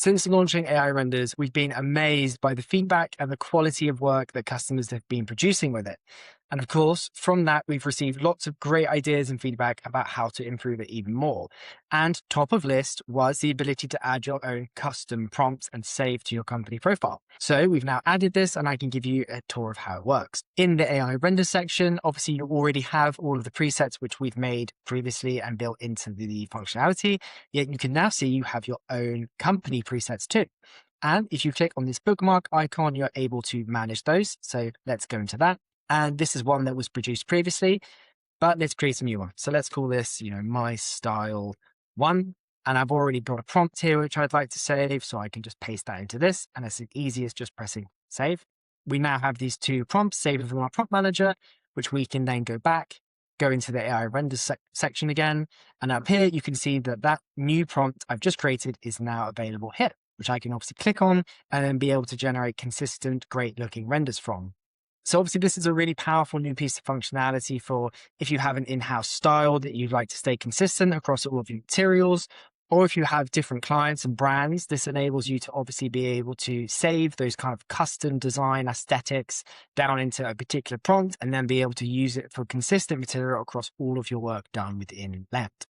Since launching AI renders, we've been amazed by the feedback and the quality of work that customers have been producing with it. And of course, from that, we've received lots of great ideas and feedback about how to improve it even more. And top of list was the ability to add your own custom prompts and save to your company profile. So we've now added this, and I can give you a tour of how it works. In the AI render section, obviously you already have all of the presets which we've made previously and built into the functionality. Yet you can now see you have your own company presets too. And if you click on this bookmark icon, you're able to manage those. So let's go into that. And this is one that was produced previously, but let's create a new one. So let's call this, my style one. And I've already got a prompt here, which I'd like to save. So I can just paste that into this. And it's as easy as just pressing save. We now have these two prompts saved from our prompt manager, which we can then go back, go into the AI render section again. And up here, you can see that that new prompt I've just created is now available here, which I can obviously click on and then be able to generate consistent, great looking renders from. So obviously this is a really powerful new piece of functionality for if you have an in-house style that you'd like to stay consistent across all of your materials, or if you have different clients and brands, this enables you to obviously be able to save those kind of custom design aesthetics down into a particular prompt and then be able to use it for consistent material across all of your work done within layout.